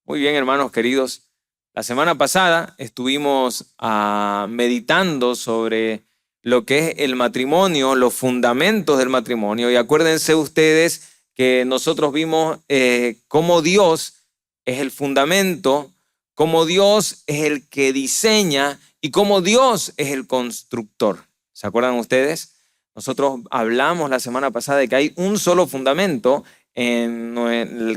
Muy bien, hermanos queridos. La semana pasada estuvimos meditando sobre lo que es el matrimonio, los fundamentos del matrimonio. Y acuérdense ustedes que nosotros vimos cómo Dios es el fundamento, cómo Dios es el que diseña y cómo Dios es el constructor. ¿Se acuerdan ustedes? Nosotros hablamos la semana pasada de que hay un solo fundamento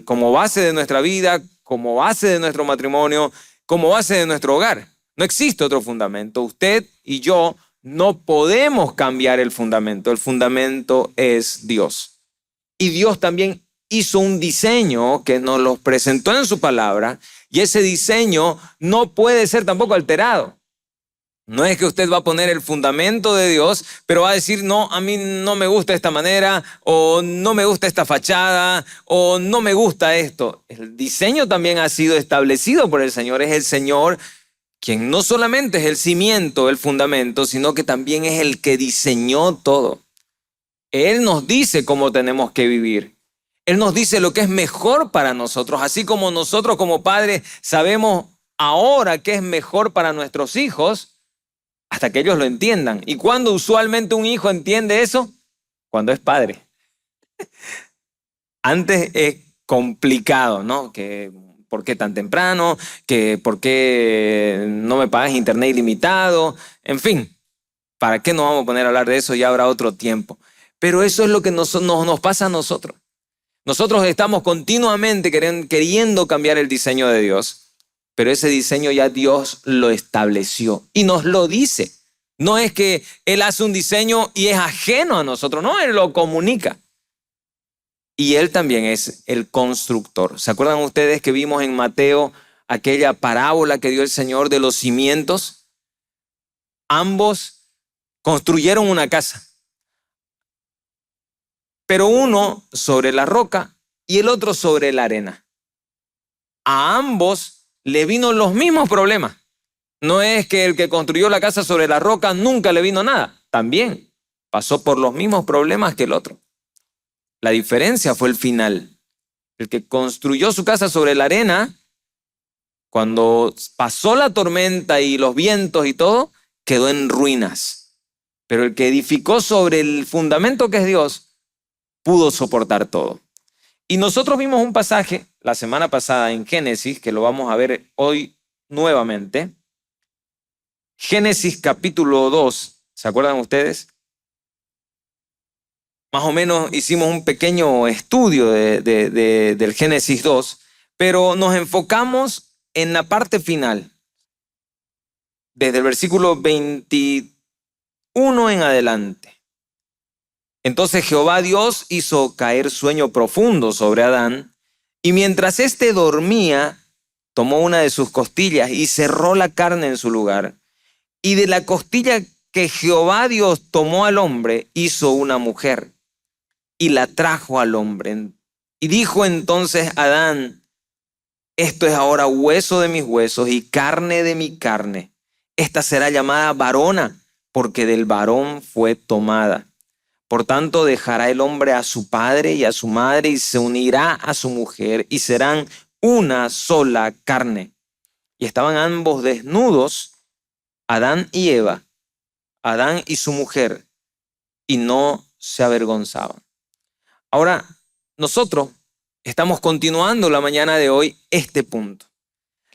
como base de nuestra vida, como base de nuestro matrimonio, como base de nuestro hogar. No existe otro fundamento. Usted y yo no podemos cambiar el fundamento. El fundamento es Dios. Y Dios también hizo un diseño que nos lo presentó en su palabra, y ese diseño no puede ser tampoco alterado. No es que usted va a poner el fundamento de Dios, pero va a decir, no, a mí no me gusta esta manera, o no me gusta esta fachada, o no me gusta esto. El diseño también ha sido establecido por el Señor. Es el Señor quien no solamente es el cimiento, el fundamento, sino que también es el que diseñó todo. Él nos dice cómo tenemos que vivir. Él nos dice lo que es mejor para nosotros, así como nosotros como padres sabemos ahora qué es mejor para nuestros hijos, hasta que ellos lo entiendan. ¿Y cuándo usualmente un hijo entiende eso? Cuando es padre. Antes es complicado, ¿no? Que ¿por qué tan temprano? Que ¿por qué no me pagas internet ilimitado? En fin, ¿para qué nos vamos a poner a hablar de eso? Ya habrá otro tiempo. Pero eso es lo que nos pasa a nosotros. Nosotros estamos continuamente queriendo cambiar el diseño de Dios. Pero ese diseño ya Dios lo estableció y nos lo dice. No es que Él hace un diseño y es ajeno a nosotros, no, Él lo comunica. Y Él también es el constructor. ¿Se acuerdan ustedes que vimos en Mateo aquella parábola que dio el Señor de los cimientos? Ambos construyeron una casa, pero uno sobre la roca y el otro sobre la arena. A ambos le vino los mismos problemas. No es que el que construyó la casa sobre la roca nunca le vino nada. También pasó por los mismos problemas que el otro. La diferencia fue el final. El que construyó su casa sobre la arena, cuando pasó la tormenta y los vientos y todo, quedó en ruinas. Pero el que edificó sobre el fundamento que es Dios, pudo soportar todo. Y nosotros vimos un pasaje la semana pasada en Génesis, que lo vamos a ver hoy nuevamente. Génesis capítulo 2, ¿se acuerdan ustedes? Más o menos hicimos un pequeño estudio del Génesis 2, pero nos enfocamos en la parte final, desde el versículo 21 en adelante. Entonces Jehová Dios hizo caer sueño profundo sobre Adán, y mientras éste dormía, tomó una de sus costillas y cerró la carne en su lugar. Y de la costilla que Jehová Dios tomó al hombre, hizo una mujer y la trajo al hombre. Y dijo entonces Adán, esto es ahora hueso de mis huesos y carne de mi carne. Esta será llamada varona, porque del varón fue tomada. Por tanto, dejará el hombre a su padre y a su madre y se unirá a su mujer y serán una sola carne. Y estaban ambos desnudos, Adán y Eva, Adán y su mujer, y no se avergonzaban. Ahora, nosotros estamos continuando la mañana de hoy este punto.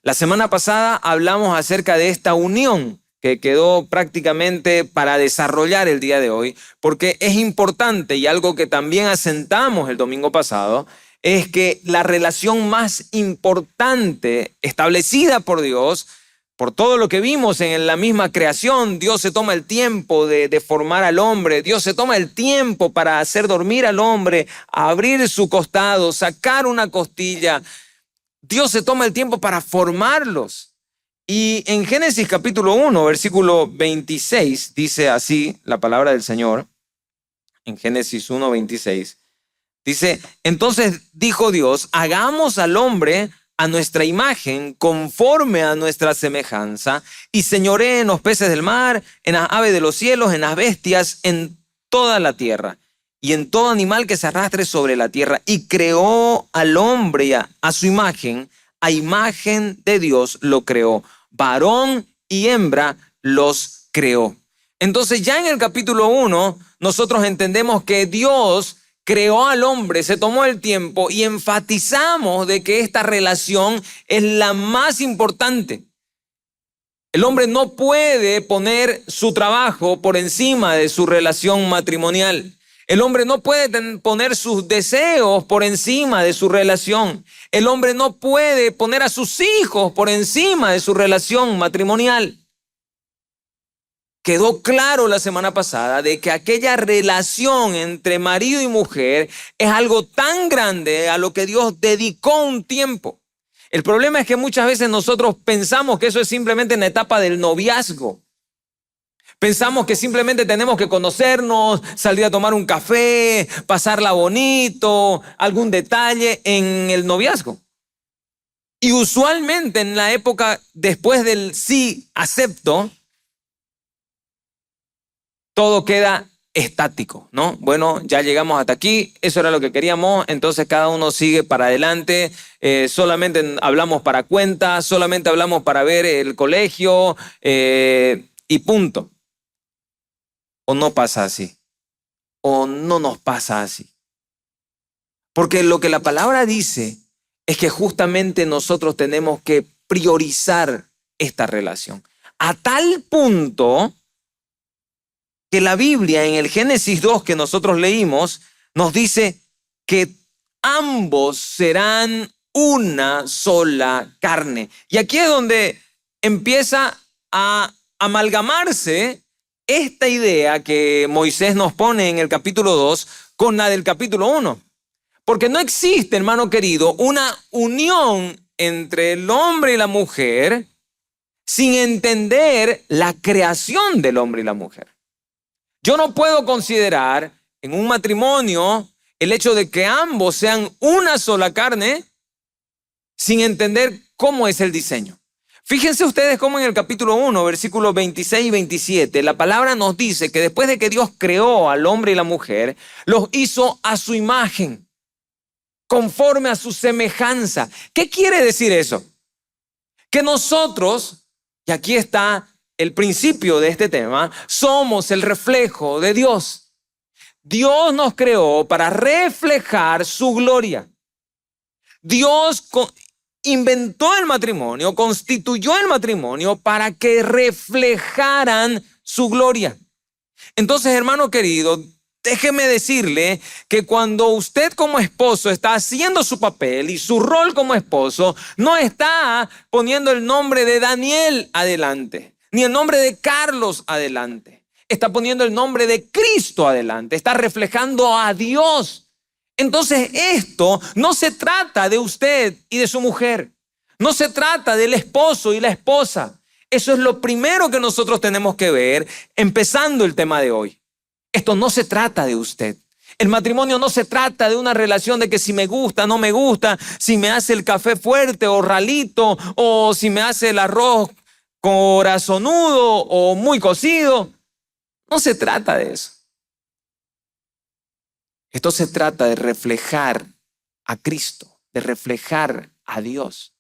La semana pasada hablamos acerca de esta unión que quedó prácticamente para desarrollar el día de hoy, porque es importante, y algo que también asentamos el domingo pasado, es que la relación más importante establecida por Dios, por todo lo que vimos en la misma creación, Dios se toma el tiempo de formar al hombre, Dios se toma el tiempo para hacer dormir al hombre, abrir su costado, sacar una costilla. Dios se toma el tiempo para formarlos. Y en Génesis capítulo 1, versículo 26, dice así la palabra del Señor. En Génesis 1, 26, dice, entonces dijo Dios, hagamos al hombre a nuestra imagen, conforme a nuestra semejanza, y señoree en los peces del mar, en las aves de los cielos, en las bestias, en toda la tierra, y en todo animal que se arrastre sobre la tierra. Y creó al hombre a su imagen, a imagen de Dios lo creó. Varón y hembra los creó. Entonces ya en el capítulo 1 nosotros entendemos que Dios creó al hombre, se tomó el tiempo y enfatizamos de que esta relación es la más importante. El hombre no puede poner su trabajo por encima de su relación matrimonial. El hombre no puede poner sus deseos por encima de su relación. El hombre no puede poner a sus hijos por encima de su relación matrimonial. Quedó claro la semana pasada de que aquella relación entre marido y mujer es algo tan grande a lo que Dios dedicó un tiempo. El problema es que muchas veces nosotros pensamos que eso es simplemente en la etapa del noviazgo. Pensamos que simplemente tenemos que conocernos, salir a tomar un café, pasarla bonito, algún detalle en el noviazgo. Y usualmente en la época después del sí acepto, todo queda estático, ¿no? Bueno, ya llegamos hasta aquí, eso era lo que queríamos, entonces cada uno sigue para adelante, solamente hablamos para cuentas, solamente hablamos para ver el colegio y punto. O no pasa así, o no nos pasa así. Porque lo que la palabra dice es que justamente nosotros tenemos que priorizar esta relación. A tal punto que la Biblia en el Génesis 2 que nosotros leímos nos dice que ambos serán una sola carne. Y aquí es donde empieza a amalgamarse esta idea que Moisés nos pone en el capítulo 2 con la del capítulo 1. Porque no existe, hermano querido, una unión entre el hombre y la mujer sin entender la creación del hombre y la mujer. Yo no puedo considerar en un matrimonio el hecho de que ambos sean una sola carne sin entender cómo es el diseño. Fíjense ustedes cómo en el capítulo 1, versículos 26 y 27, la palabra nos dice que después de que Dios creó al hombre y la mujer, los hizo a su imagen, conforme a su semejanza. ¿Qué quiere decir eso? Que nosotros, y aquí está el principio de este tema, somos el reflejo de Dios. Dios nos creó para reflejar su gloria. Dios inventó el matrimonio, constituyó el matrimonio para que reflejaran su gloria. Entonces, hermano querido, déjeme decirle que cuando usted como esposo está haciendo su papel y su rol como esposo, no está poniendo el nombre de Daniel adelante, ni el nombre de Carlos adelante. Está poniendo el nombre de Cristo adelante. Está reflejando a Dios. Entonces esto no se trata de usted y de su mujer. No se trata del esposo y la esposa. Eso es lo primero que nosotros tenemos que ver empezando el tema de hoy. Esto no se trata de usted. El matrimonio no se trata de una relación de que si me gusta, no me gusta, si me hace el café fuerte o ralito, o si me hace el arroz corazonudo o muy cocido. No se trata de eso. Esto se trata de reflejar a Cristo, de reflejar a Dios.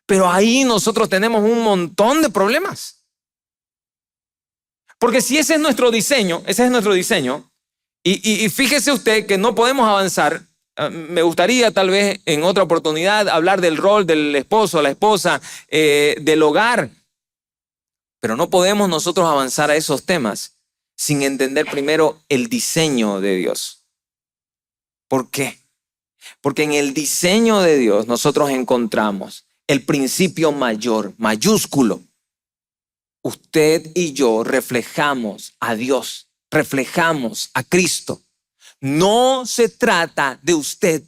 Pero ahí nosotros tenemos un montón de problemas. Porque si ese es nuestro diseño, y fíjese usted que no podemos avanzar. Me gustaría tal vez en otra oportunidad hablar del rol del esposo, la esposa, del hogar. Pero no podemos nosotros avanzar a esos temas sin entender primero el diseño de Dios. ¿Por qué? Porque en el diseño de Dios nosotros encontramos el principio mayor, mayúsculo. Usted y yo reflejamos a Dios, reflejamos a Cristo. No se trata de usted.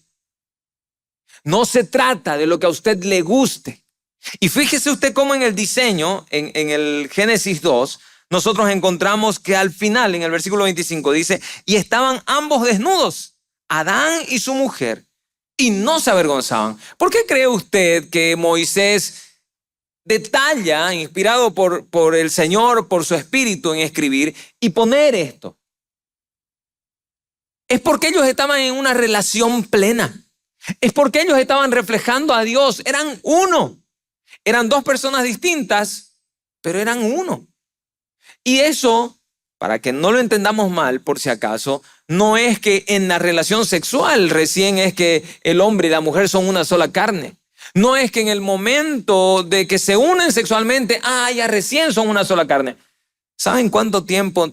No se trata de lo que a usted le guste. Y fíjese usted cómo en el diseño, en el Génesis 2, nosotros encontramos que al final, en el versículo 25, dice, y estaban ambos desnudos, Adán y su mujer, y no se avergonzaban. ¿Por qué cree usted que Moisés detalla, inspirado por el Señor, por su espíritu en escribir y poner esto? Es porque ellos estaban en una relación plena. Es porque ellos estaban reflejando a Dios. Eran uno. Eran dos personas distintas, pero eran uno. Y eso, para que no lo entendamos mal, por si acaso, no es que en la relación sexual recién es que el hombre y la mujer son una sola carne. No es que en el momento de que se unen sexualmente, ya recién son una sola carne. ¿Saben cuánto tiempo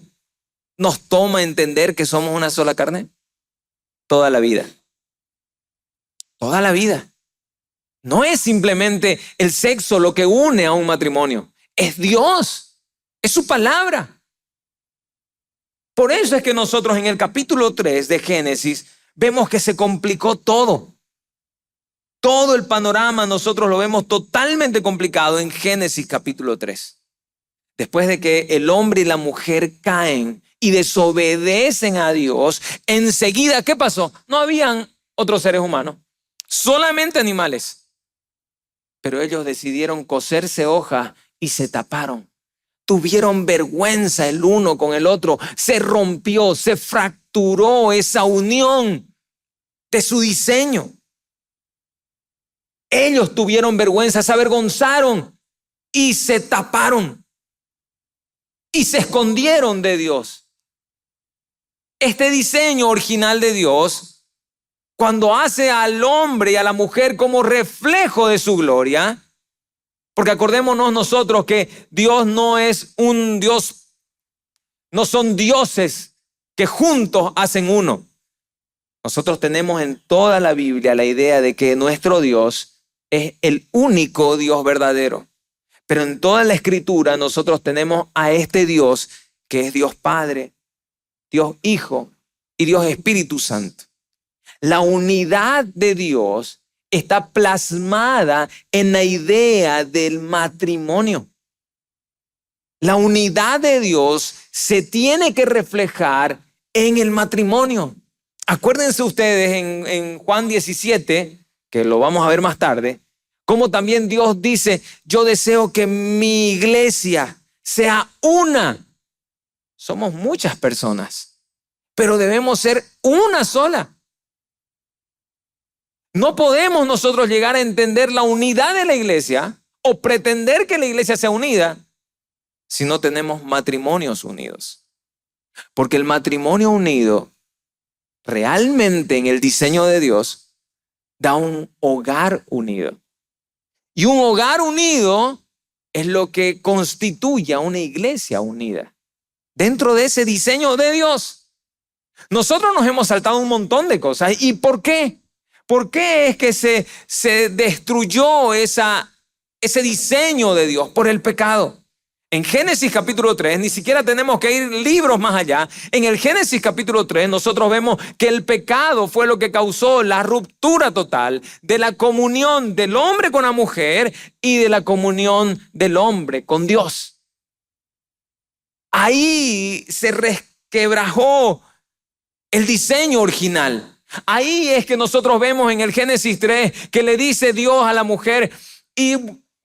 nos toma entender que somos una sola carne? Toda la vida. Toda la vida. No es simplemente el sexo lo que une a un matrimonio. Es Dios. Es su palabra. Por eso es que nosotros en el capítulo 3 de Génesis vemos que se complicó todo. Todo el panorama nosotros lo vemos totalmente complicado en Génesis capítulo 3. Después de que el hombre y la mujer caen y desobedecen a Dios, enseguida, ¿qué pasó? No habían otros seres humanos, solamente animales. Pero ellos decidieron coserse hojas y se taparon. Tuvieron vergüenza el uno con el otro. Se rompió, se fracturó esa unión de su diseño. Ellos tuvieron vergüenza, se avergonzaron y se taparon y se escondieron de Dios. Este diseño original de Dios, cuando hace al hombre y a la mujer como reflejo de su gloria, porque acordémonos nosotros que Dios no es un Dios, no son dioses que juntos hacen uno. Nosotros tenemos en toda la Biblia la idea de que nuestro Dios es el único Dios verdadero. Pero en toda la Escritura nosotros tenemos a este Dios que es Dios Padre, Dios Hijo y Dios Espíritu Santo. La unidad de Dios está plasmada en la idea del matrimonio. La unidad de Dios se tiene que reflejar en el matrimonio. Acuérdense ustedes en Juan 17, que lo vamos a ver más tarde, como también Dios dice, yo deseo que mi iglesia sea una. Somos muchas personas, pero debemos ser una sola. No podemos nosotros llegar a entender la unidad de la iglesia o pretender que la iglesia sea unida si no tenemos matrimonios unidos. Porque el matrimonio unido realmente en el diseño de Dios da un hogar unido. Y un hogar unido es lo que constituye a una iglesia unida. Dentro de ese diseño de Dios, nosotros nos hemos saltado un montón de cosas. ¿Y por qué? ¿Por qué es que se destruyó ese diseño de Dios? Por el pecado. En Génesis capítulo 3, ni siquiera tenemos que ir libros más allá. En el Génesis capítulo 3 nosotros vemos que el pecado fue lo que causó la ruptura total de la comunión del hombre con la mujer y de la comunión del hombre con Dios. Ahí se resquebrajó el diseño original. Ahí es que nosotros vemos en el Génesis 3 que le dice Dios a la mujer, y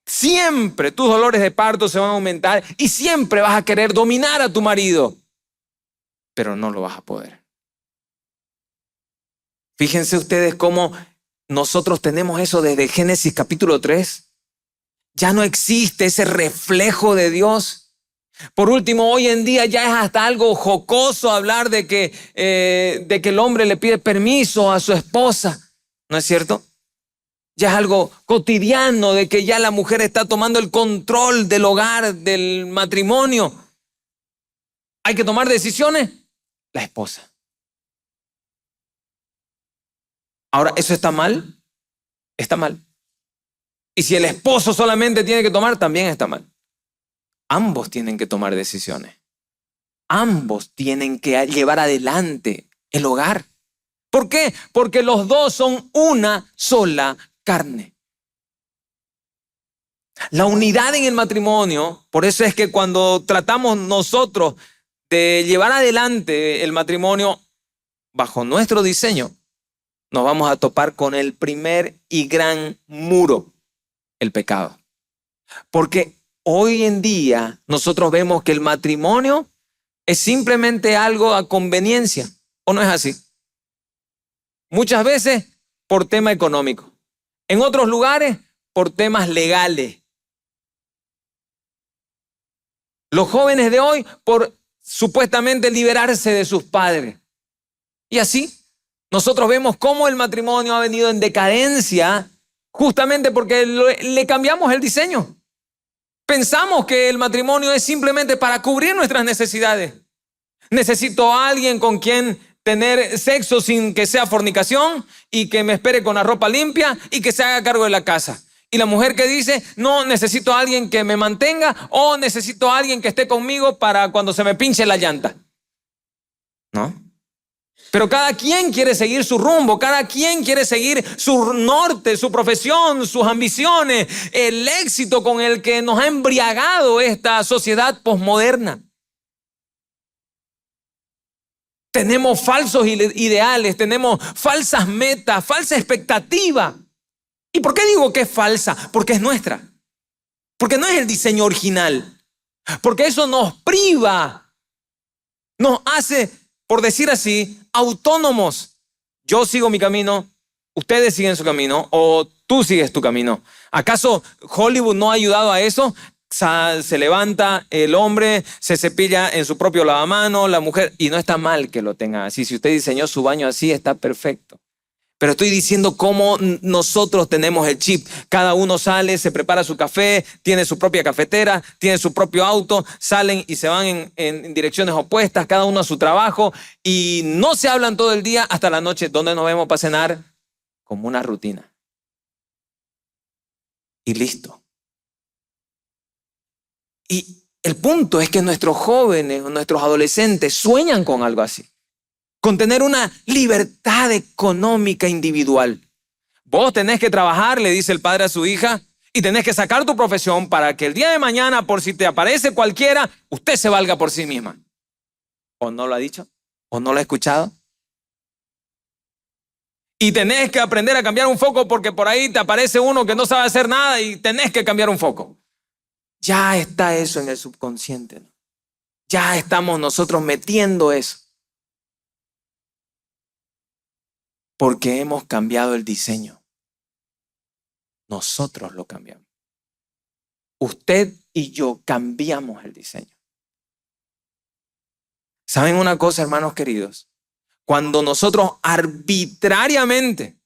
siempre tus dolores de parto se van a aumentar y siempre vas a querer dominar a tu marido, pero no lo vas a poder. Fíjense ustedes cómo nosotros tenemos eso desde Génesis capítulo 3. Ya no existe ese reflejo de Dios. Por último, hoy en día ya es hasta algo jocoso hablar de que el hombre le pide permiso a su esposa. ¿No es cierto? Ya es algo cotidiano de que ya la mujer está tomando el control del hogar, del matrimonio. ¿Hay que tomar decisiones? La esposa. Ahora, ¿eso está mal? Está mal. Y si el esposo solamente tiene que tomar, también está mal. Ambos tienen que tomar decisiones. Ambos tienen que llevar adelante el hogar. ¿Por qué? Porque los dos son una sola carne. La unidad en el matrimonio, por eso es que cuando tratamos nosotros de llevar adelante el matrimonio bajo nuestro diseño, nos vamos a topar con el primer y gran muro, el pecado. Porque hoy en día nosotros vemos que el matrimonio es simplemente algo a conveniencia, ¿o no es así? Muchas veces por tema económico. En otros lugares, por temas legales. Los jóvenes de hoy, por supuestamente liberarse de sus padres. Y así, nosotros vemos cómo el matrimonio ha venido en decadencia justamente porque le cambiamos el diseño. Pensamos que el matrimonio es simplemente para cubrir nuestras necesidades. Necesito a alguien con quien tener sexo sin que sea fornicación y que me espere con la ropa limpia y que se haga cargo de la casa. Y la mujer que dice, no, necesito a alguien que me mantenga o necesito a alguien que esté conmigo para cuando se me pinche la llanta. ¿No? Pero cada quien quiere seguir su rumbo, cada quien quiere seguir su norte, su profesión, sus ambiciones, el éxito con el que nos ha embriagado esta sociedad posmoderna. Tenemos falsos ideales, tenemos falsas metas, falsa expectativa. ¿Y por qué digo que es falsa? Porque es nuestra. Porque no es el diseño original. Porque eso nos priva, nos hace, por decir así, autónomos. Yo sigo mi camino, ustedes siguen su camino o tú sigues tu camino. ¿Acaso Hollywood no ha ayudado a eso? Se levanta el hombre, se cepilla en su propio lavamano, la mujer, y no está mal que lo tenga así. Si usted diseñó su baño así, está perfecto. Pero estoy diciendo cómo nosotros tenemos el chip. Cada uno sale, se prepara su café, tiene su propia cafetera, tiene su propio auto, salen y se van en direcciones opuestas, cada uno a su trabajo, y no se hablan todo el día hasta la noche. ¿Dónde nos vemos para cenar? Como una rutina. Y listo. Y el punto es que nuestros jóvenes, nuestros adolescentes sueñan con algo así. Con tener una libertad económica individual. Vos tenés que trabajar, le dice el padre a su hija, y tenés que sacar tu profesión para que el día de mañana, por si te aparece cualquiera, usted se valga por sí misma. ¿O no lo ha dicho? ¿O no lo ha escuchado? Y tenés que aprender a cambiar un foco porque por ahí te aparece uno que no sabe hacer nada y tenés que cambiar un foco. Ya está eso en el subconsciente, ¿no? Ya estamos nosotros metiendo eso. Porque hemos cambiado el diseño. Nosotros lo cambiamos. Usted y yo cambiamos el diseño. ¿Saben una cosa, hermanos queridos? Cuando nosotros arbitrariamente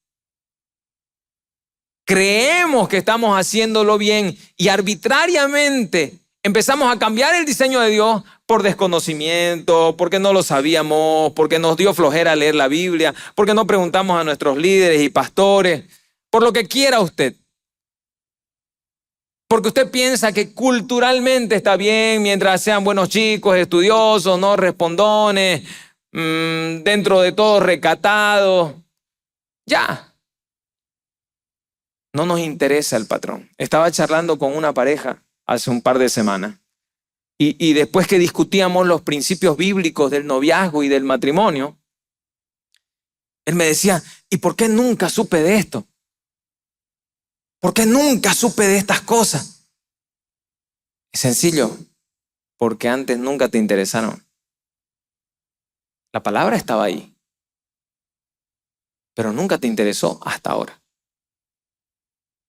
creemos que estamos haciéndolo bien y arbitrariamente empezamos a cambiar el diseño de Dios por desconocimiento, porque no lo sabíamos, porque nos dio flojera leer la Biblia, porque no preguntamos a nuestros líderes y pastores, por lo que quiera usted. Porque usted piensa que culturalmente está bien mientras sean buenos chicos, estudiosos, no respondones, dentro de todo recatados. Ya. No nos interesa el patrón. Estaba charlando con una pareja hace un par de semanas. Y después que discutíamos los principios bíblicos del noviazgo y del matrimonio, él me decía, ¿y por qué nunca supe de esto? ¿Por qué nunca supe de estas cosas? Es sencillo, porque antes nunca te interesaron. La palabra estaba ahí, pero nunca te interesó hasta ahora.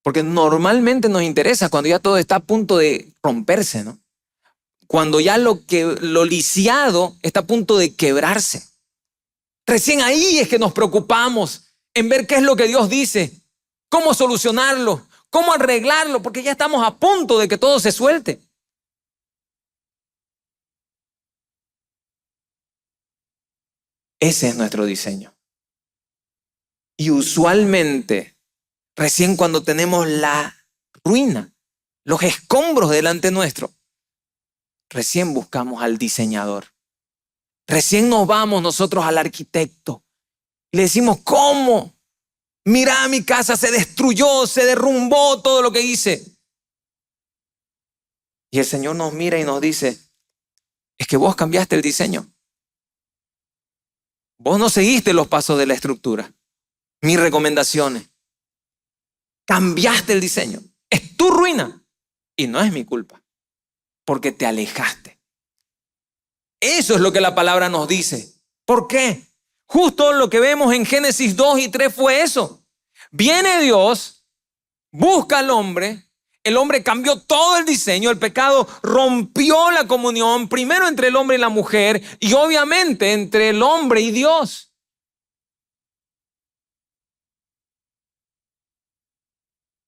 Porque normalmente nos interesa cuando ya todo está a punto de romperse, ¿no? Cuando ya lo lisiado está a punto de quebrarse. Recién ahí es que nos preocupamos en ver qué es lo que Dios dice, cómo solucionarlo, cómo arreglarlo, porque ya estamos a punto de que todo se suelte. Ese es nuestro diseño. Y usualmente, recién cuando tenemos la ruina, los escombros delante nuestro, recién buscamos al diseñador. Recién nos vamos nosotros al arquitecto. Le decimos, ¿cómo? Mira, mi casa se destruyó, se derrumbó todo lo que hice. Y el Señor nos mira y nos dice, es que vos cambiaste el diseño. Vos no seguiste los pasos de la estructura. Mis recomendaciones. Cambiaste el diseño. Es tu ruina. Y no es mi culpa. Porque te alejaste. Eso es lo que la palabra nos dice. ¿Por qué? Justo lo que vemos en Génesis 2 y 3 fue eso. Viene Dios, busca al hombre, el hombre cambió todo el diseño, el pecado rompió la comunión, primero entre el hombre y la mujer y obviamente entre el hombre y Dios.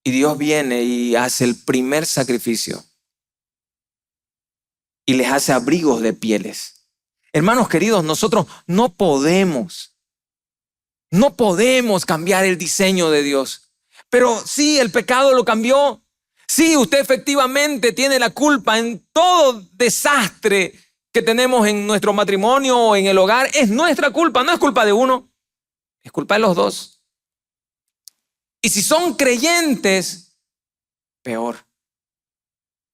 Y Dios viene y hace el primer sacrificio y les hace abrigos de pieles. Hermanos queridos, nosotros no podemos cambiar el diseño de Dios. Pero sí, el pecado lo cambió. Sí, usted efectivamente tiene la culpa en todo desastre que tenemos en nuestro matrimonio o en el hogar. Es nuestra culpa, no es culpa de uno, es culpa de los dos. Y si son creyentes, peor.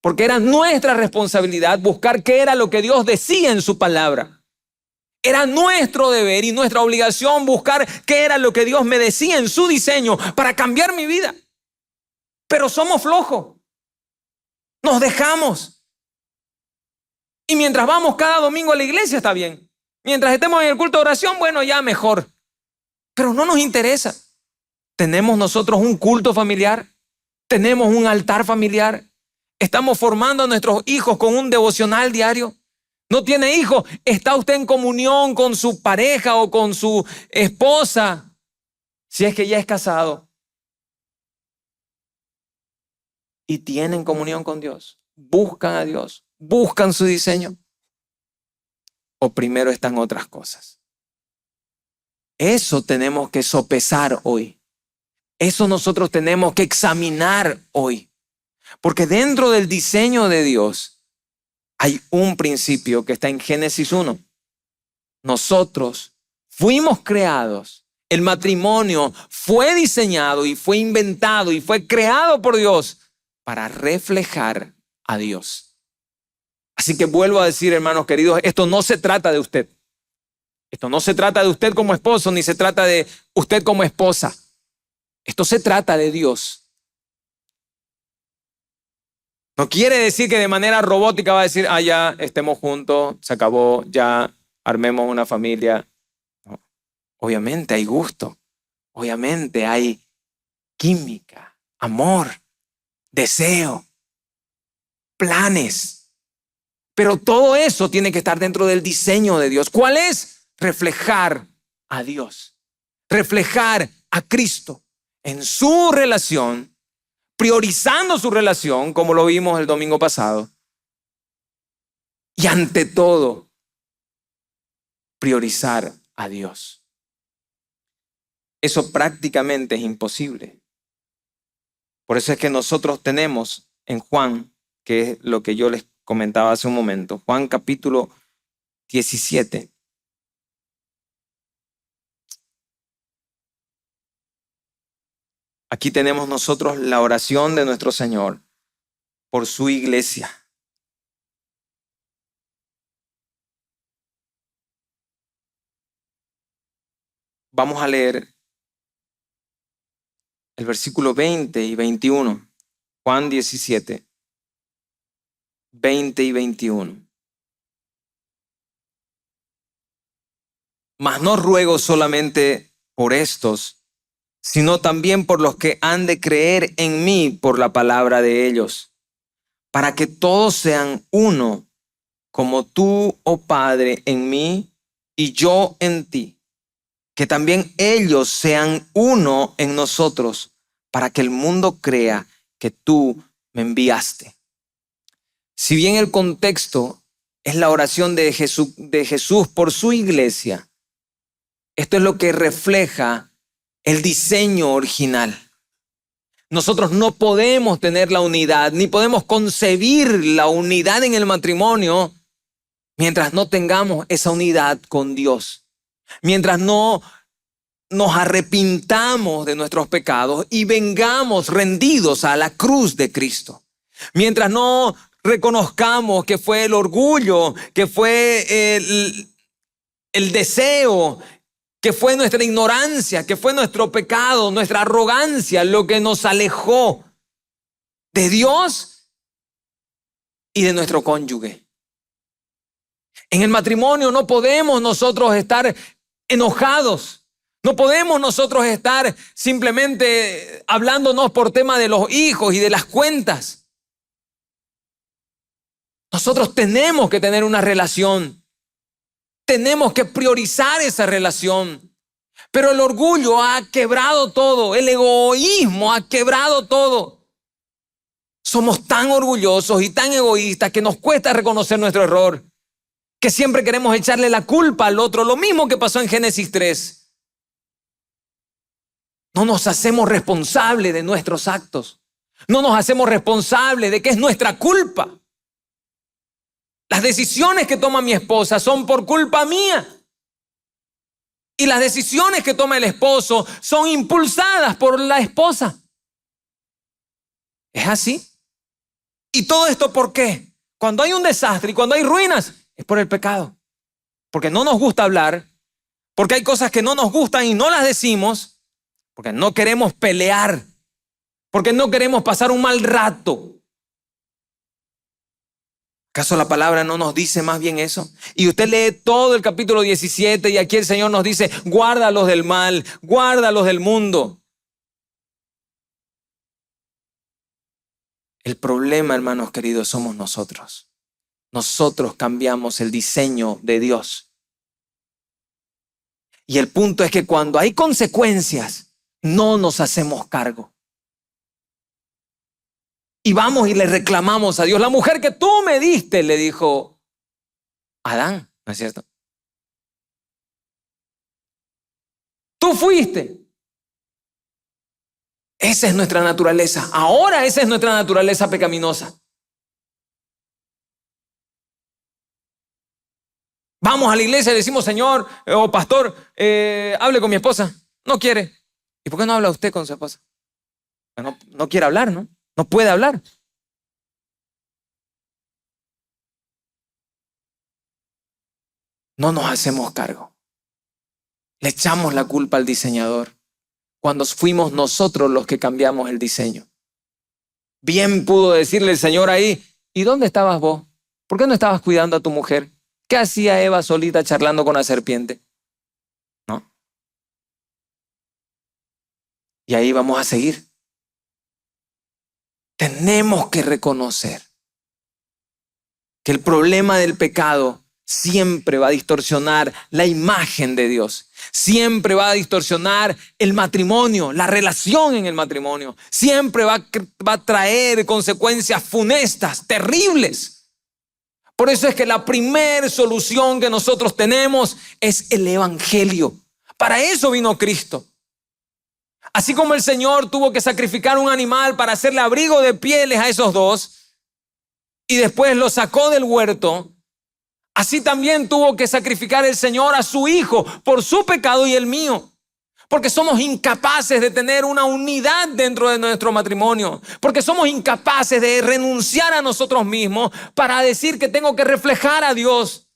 Porque era nuestra responsabilidad buscar qué era lo que Dios decía en su palabra. Era nuestro deber y nuestra obligación buscar qué era lo que Dios me decía en su diseño para cambiar mi vida. Pero somos flojos. Nos dejamos. Y mientras vamos cada domingo a la iglesia está bien. Mientras estemos en el culto de oración, bueno, ya mejor. Pero no nos interesa. ¿Tenemos nosotros un culto familiar? ¿Tenemos un altar familiar? ¿Estamos formando a nuestros hijos con un devocional diario? ¿No tiene hijos? ¿Está usted en comunión con su pareja o con su esposa? Si es que ya es casado. Y tienen comunión con Dios. Buscan a Dios. Buscan su diseño. ¿O primero están otras cosas? Eso tenemos que sopesar hoy. Eso nosotros tenemos que examinar hoy. Porque dentro del diseño de Dios hay un principio que está en Génesis 1. Nosotros fuimos creados. El matrimonio fue diseñado y fue inventado y fue creado por Dios para reflejar a Dios. Así que vuelvo a decir, hermanos queridos, esto no se trata de usted. Esto no se trata de usted como esposo, ni se trata de usted como esposa. Esto se trata de Dios. No quiere decir que de manera robótica va a decir, ya estemos juntos, se acabó, ya armemos una familia. No. Obviamente hay gusto, obviamente hay química, amor, deseo, planes. Pero todo eso tiene que estar dentro del diseño de Dios. ¿Cuál es? Reflejar a Dios, reflejar a Cristo en su relación, priorizando su relación, como lo vimos el domingo pasado. Y ante todo, priorizar a Dios. Eso prácticamente es imposible. Por eso es que nosotros tenemos en Juan, que es lo que yo les comentaba hace un momento, Juan capítulo 17. Aquí tenemos nosotros la oración de nuestro Señor por su iglesia. Vamos a leer el versículo 20 y 21. Juan 17, 20 y 21. Mas no ruego solamente por estos, sino también por los que han de creer en mí por la palabra de ellos, para que todos sean uno, como tú, oh Padre, en mí y yo en ti, que también ellos sean uno en nosotros, para que el mundo crea que tú me enviaste. Si bien el contexto es la oración de Jesús por su iglesia, esto es lo que refleja el diseño original. Nosotros no podemos tener la unidad, ni podemos concebir la unidad en el matrimonio mientras no tengamos esa unidad con Dios. Mientras no nos arrepintamos de nuestros pecados y vengamos rendidos a la cruz de Cristo. Mientras no reconozcamos que fue el orgullo, que fue el deseo, que fue nuestra ignorancia, que fue nuestro pecado, nuestra arrogancia, lo que nos alejó de Dios y de nuestro cónyuge. En el matrimonio no podemos nosotros estar enojados, No podemos nosotros estar simplemente hablándonos por tema de los hijos y de las cuentas. Nosotros tenemos que tener una relación. Tenemos que priorizar esa relación. Pero el orgullo ha quebrado todo. El egoísmo ha quebrado todo. Somos tan orgullosos y tan egoístas que nos cuesta reconocer nuestro error. Que siempre queremos echarle la culpa al otro. Lo mismo que pasó en Génesis 3. No nos hacemos responsables de nuestros actos. No nos hacemos responsables de que es nuestra culpa. Las decisiones que toma mi esposa son por culpa mía. Y las decisiones que toma el esposo son impulsadas por la esposa. ¿Es así? ¿Y todo esto por qué? Cuando hay un desastre y cuando hay ruinas, es por el pecado. Porque no nos gusta hablar, porque hay cosas que no nos gustan y no las decimos, porque no queremos pelear, porque no queremos pasar un mal rato. ¿Acaso la palabra no nos dice más bien eso? Y usted lee todo el capítulo 17 y aquí el Señor nos dice, guárdalos del mal, guárdalos del mundo. El problema, hermanos queridos, somos nosotros. Nosotros cambiamos el diseño de Dios. Y el punto es que cuando hay consecuencias, no nos hacemos cargo. Y vamos y le reclamamos a Dios. La mujer que tú me diste, le dijo Adán, ¿no es cierto? Tú fuiste. Esa es nuestra naturaleza. Ahora esa es nuestra naturaleza pecaminosa. Vamos a la iglesia y decimos, Señor o pastor, hable con mi esposa. No quiere. ¿Y por qué no habla usted con su esposa? No quiere hablar, ¿no? No puede hablar. No nos hacemos cargo. Le echamos la culpa al diseñador cuando fuimos nosotros los que cambiamos el diseño. Bien pudo decirle el Señor ahí, ¿y dónde estabas vos? ¿Por qué no estabas cuidando a tu mujer? ¿Qué hacía Eva solita charlando con la serpiente? ¿No? Y ahí vamos a seguir. Tenemos que reconocer que el problema del pecado siempre va a distorsionar la imagen de Dios. Siempre va a distorsionar el matrimonio, la relación en el matrimonio. Siempre va a traer consecuencias funestas, terribles. Por eso es que la primera solución que nosotros tenemos es el evangelio. Para eso vino Cristo. Así como el Señor tuvo que sacrificar un animal para hacerle abrigo de pieles a esos dos y después lo sacó del huerto, así también tuvo que sacrificar el Señor a su Hijo por su pecado y el mío. Porque somos incapaces de tener una unidad dentro de nuestro matrimonio. Porque somos incapaces de renunciar a nosotros mismos para decir que tengo que reflejar a Dios.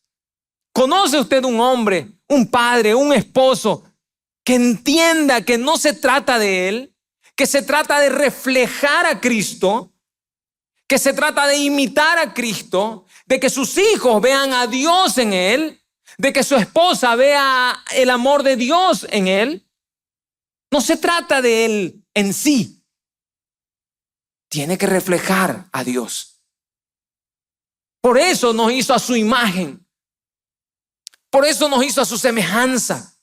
¿Conoce usted un hombre, un padre, un esposo que entienda que no se trata de él, que se trata de reflejar a Cristo, que se trata de imitar a Cristo, de que sus hijos vean a Dios en él, de que su esposa vea el amor de Dios en él? No se trata de él en sí. Tiene que reflejar a Dios. Por eso nos hizo a su imagen. Por eso nos hizo a su semejanza.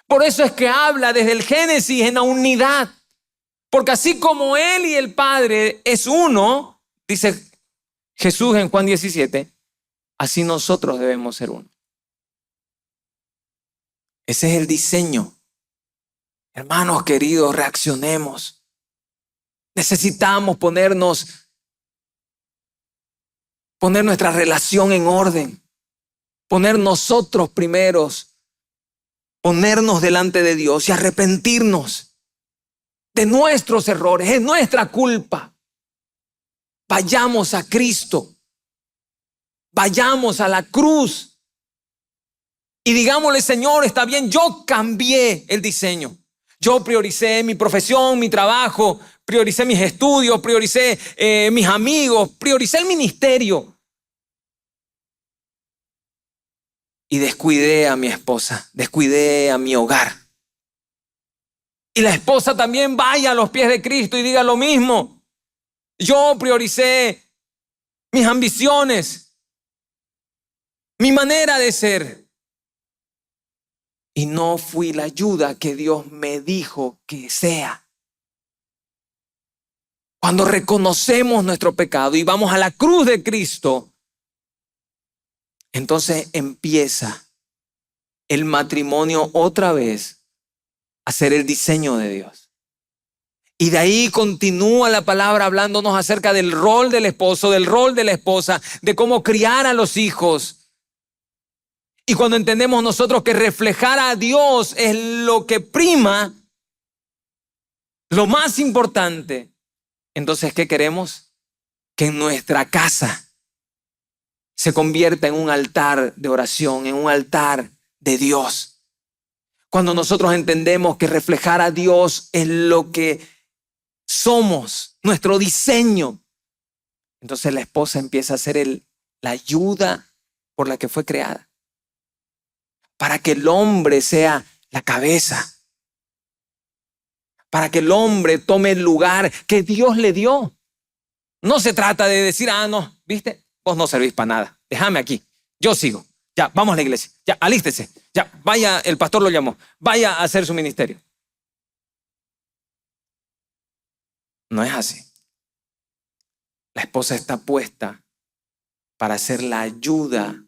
Por eso es que habla desde el Génesis en la unidad. Porque así como Él y el Padre es uno, dice Jesús en Juan 17, así nosotros debemos ser uno. Ese es el diseño. Hermanos queridos, reaccionemos. Necesitamos poner nuestra relación en orden. Poner nosotros primeros. Ponernos delante de Dios y arrepentirnos de nuestros errores, es nuestra culpa. Vayamos a Cristo, vayamos a la cruz y digámosle, Señor, está bien, yo cambié el diseño. Yo prioricé mi profesión, mi trabajo, prioricé mis estudios, prioricé mis amigos, prioricé el ministerio. Y descuidé a mi esposa, descuidé a mi hogar. Y la esposa también vaya a los pies de Cristo y diga lo mismo. Yo prioricé mis ambiciones, mi manera de ser. Y no fui la ayuda que Dios me dijo que sea. Cuando reconocemos nuestro pecado y vamos a la cruz de Cristo, entonces empieza el matrimonio otra vez a ser el diseño de Dios. Y de ahí continúa la palabra hablándonos acerca del rol del esposo, del rol de la esposa, de cómo criar a los hijos. Y cuando entendemos nosotros que reflejar a Dios es lo que prima, lo más importante, entonces, ¿qué queremos? Que en nuestra casa se convierta en un altar de oración, en un altar de Dios. Cuando nosotros entendemos que reflejar a Dios es lo que somos, nuestro diseño, entonces la esposa empieza a ser la ayuda por la que fue creada. Para que el hombre sea la cabeza. Para que el hombre tome el lugar que Dios le dio. No se trata de decir, no, ¿viste? Vos no servís para nada. Déjame aquí. Yo sigo. Ya, vamos a la iglesia. Ya, alístese. Ya, vaya, el pastor lo llamó. Vaya a hacer su ministerio. No es así. La esposa está puesta para ser la ayuda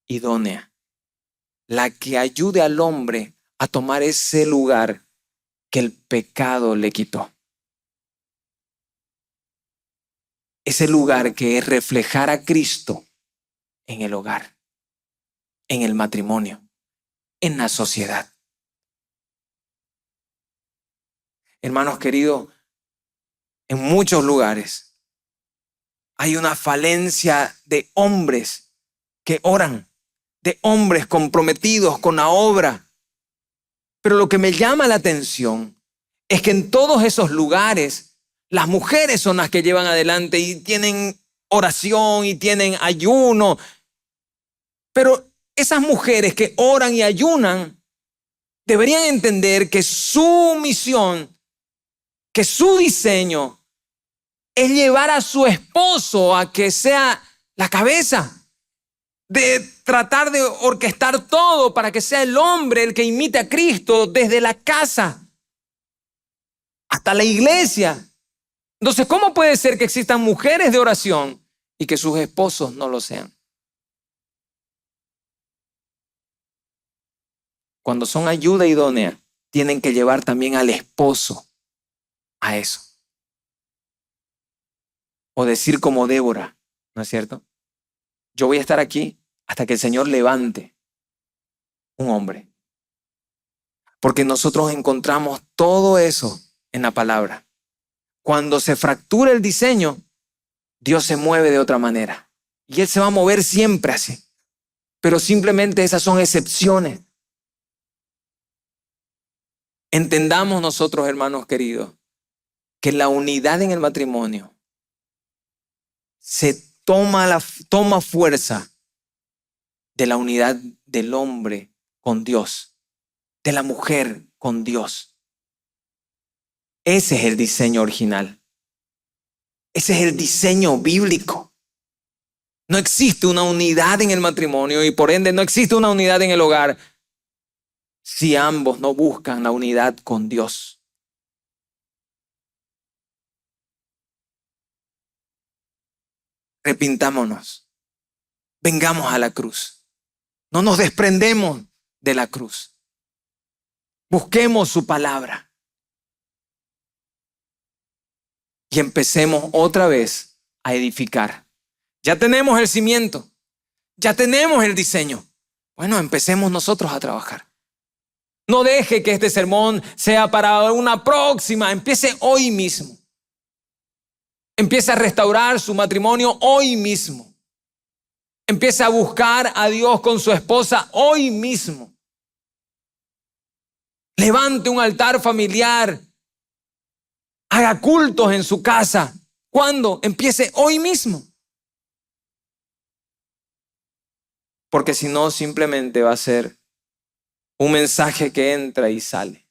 idónea. La que ayude al hombre a tomar ese lugar que el pecado le quitó. Ese lugar que es reflejar a Cristo en el hogar, en el matrimonio, en la sociedad. Hermanos queridos, en muchos lugares hay una falencia de hombres que oran, de hombres comprometidos con la obra. Pero lo que me llama la atención es que en todos esos lugares las mujeres son las que llevan adelante y tienen oración y tienen ayuno. Pero esas mujeres que oran y ayunan deberían entender que su misión, que su diseño es llevar a su esposo a que sea la cabeza, de tratar de orquestar todo para que sea el hombre el que imite a Cristo desde la casa hasta la iglesia. Entonces, ¿cómo puede ser que existan mujeres de oración y que sus esposos no lo sean? Cuando son ayuda idónea, tienen que llevar también al esposo a eso. O decir como Débora, ¿no es cierto? Yo voy a estar aquí hasta que el Señor levante un hombre. Porque nosotros encontramos todo eso en la palabra. Cuando se fractura el diseño, Dios se mueve de otra manera. Y Él se va a mover siempre así. Pero simplemente esas son excepciones. Entendamos nosotros, hermanos queridos, que la unidad en el matrimonio se toma fuerza de la unidad del hombre con Dios, de la mujer con Dios. Ese es el diseño original. Ese es el diseño bíblico. No existe una unidad en el matrimonio y por ende no existe una unidad en el hogar si ambos no buscan la unidad con Dios. Arrepintámonos. Vengamos a la cruz. No nos desprendemos de la cruz. Busquemos su palabra. Y empecemos otra vez a edificar. Ya tenemos el cimiento. Ya tenemos el diseño. Bueno, empecemos nosotros a trabajar. No deje que este sermón sea para una próxima. Empiece hoy mismo. Empiece a restaurar su matrimonio hoy mismo. Empiece a buscar a Dios con su esposa hoy mismo. Levante un altar familiar. Haga cultos en su casa. ¿Cuándo? Empiece hoy mismo. Porque si no, simplemente va a ser un mensaje que entra y sale.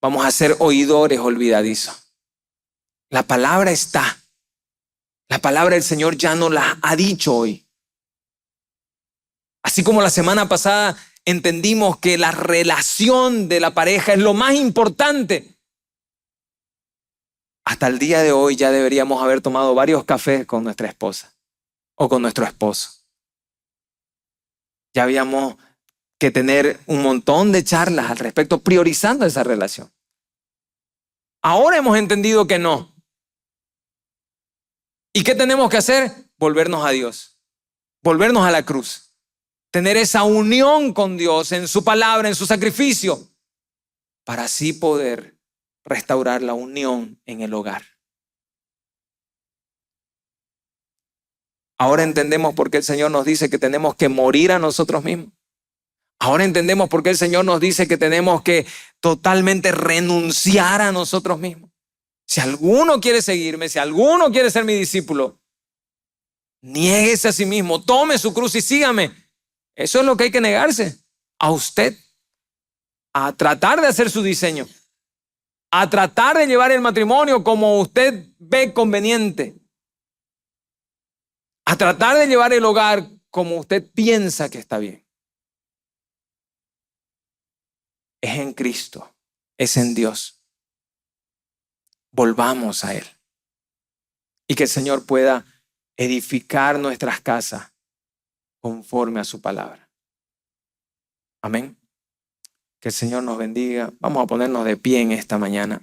vamos a ser oidores olvidadizos. La palabra está. La palabra del Señor ya nos la ha dicho hoy. Así como la semana pasada entendimos que la relación de la pareja es lo más importante. Hasta el día de hoy ya deberíamos haber tomado varios cafés con nuestra esposa o con nuestro esposo. Ya habíamos que tener un montón de charlas al respecto, priorizando esa relación. Ahora hemos entendido que no. ¿Y qué tenemos que hacer? Volvernos a Dios, volvernos a la cruz, tener esa unión con Dios en su palabra, en su sacrificio, para así poder restaurar la unión en el hogar. Ahora entendemos por qué el Señor nos dice que tenemos que morir a nosotros mismos. Ahora entendemos por qué el Señor nos dice que tenemos que totalmente renunciar a nosotros mismos. Si alguno quiere seguirme, si alguno quiere ser mi discípulo, niéguese a sí mismo, tome su cruz y sígame. Eso es lo que hay que negarse a usted, a tratar de hacer su diseño, a tratar de llevar el matrimonio como usted ve conveniente, a tratar de llevar el hogar como usted piensa que está bien. Es en Cristo, es en Dios. Volvamos a Él y que el Señor pueda edificar nuestras casas conforme a su palabra. Amén. Que el Señor nos bendiga. Vamos a ponernos de pie en esta mañana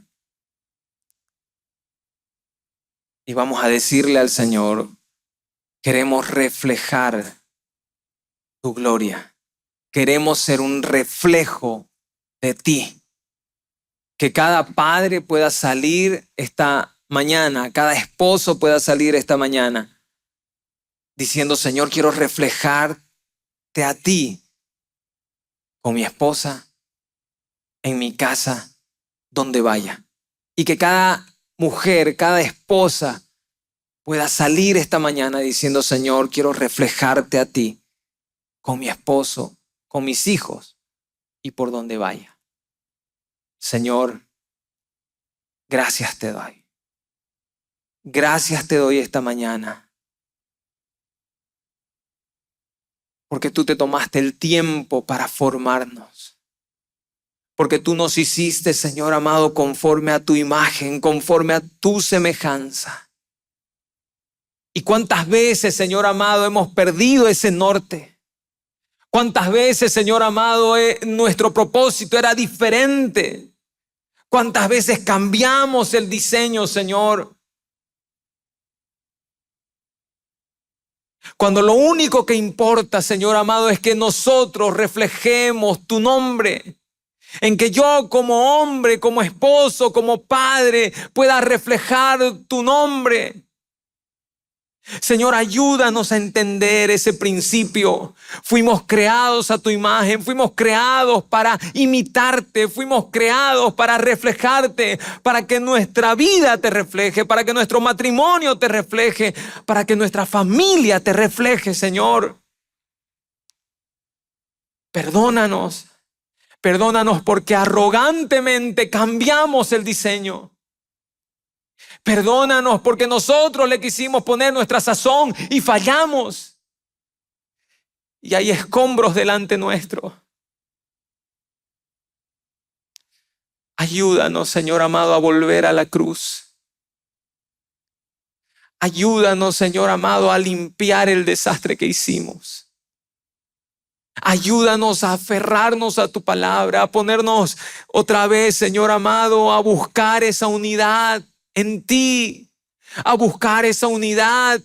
y vamos a decirle al Señor: queremos reflejar tu gloria. Queremos ser un reflejo de ti. Que cada padre pueda salir esta mañana, cada esposo pueda salir esta mañana diciendo: Señor, quiero reflejarte a ti con mi esposa, en mi casa, donde vaya. Y que cada mujer, cada esposa pueda salir esta mañana diciendo: Señor, quiero reflejarte a ti con mi esposo, con mis hijos y por donde vaya. Señor, gracias te doy. Gracias te doy esta mañana. Porque tú te tomaste el tiempo para formarnos. Porque tú nos hiciste, Señor amado, conforme a tu imagen, conforme a tu semejanza. ¿Y cuántas veces, Señor amado, hemos perdido ese norte? ¿Cuántas veces, Señor amado, nuestro propósito era diferente? ¿Cuántas veces cambiamos el diseño, Señor? Cuando lo único que importa, Señor amado, es que nosotros reflejemos tu nombre. En que yo como hombre, como esposo, como padre, pueda reflejar tu nombre. Señor, ayúdanos a entender ese principio. Fuimos creados a tu imagen, fuimos creados para imitarte, fuimos creados para reflejarte, para que nuestra vida te refleje, para que nuestro matrimonio te refleje, para que nuestra familia te refleje, Señor. Perdónanos, perdónanos porque arrogantemente cambiamos el diseño. Perdónanos porque nosotros le quisimos poner nuestra sazón y fallamos. Y hay escombros delante nuestro. Ayúdanos, Señor amado, a volver a la cruz. Ayúdanos, Señor amado, a limpiar el desastre que hicimos. Ayúdanos a aferrarnos a tu palabra, a ponernos otra vez, Señor amado, a buscar esa unidad en ti, a buscar esa unidad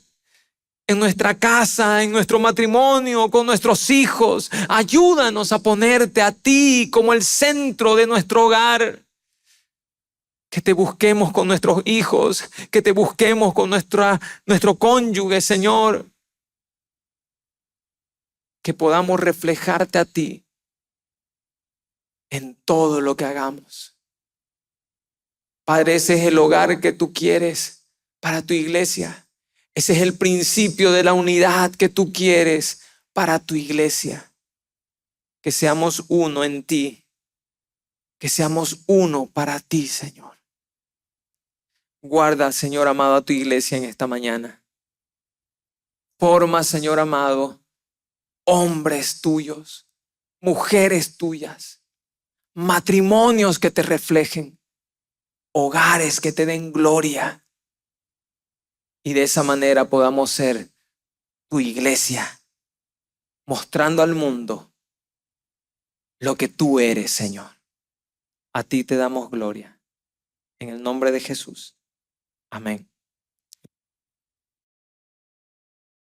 en nuestra casa, en nuestro matrimonio, con nuestros hijos. Ayúdanos a ponerte a ti como el centro de nuestro hogar. Que te busquemos con nuestros hijos, que te busquemos con nuestro cónyuge, Señor. Que podamos reflejarte a ti en todo lo que hagamos. Padre, ese es el hogar que tú quieres para tu iglesia. Ese es el principio de la unidad que tú quieres para tu iglesia. Que seamos uno en ti. que seamos uno para ti, Señor. Guarda, Señor amado, a tu iglesia en esta mañana. Forma, Señor amado, hombres tuyos, mujeres tuyas, matrimonios que te reflejen, hogares que te den gloria. Y de esa manera podamos ser tu iglesia, mostrando al mundo lo que tú eres, Señor. A ti te damos gloria. En el nombre de Jesús. Amén.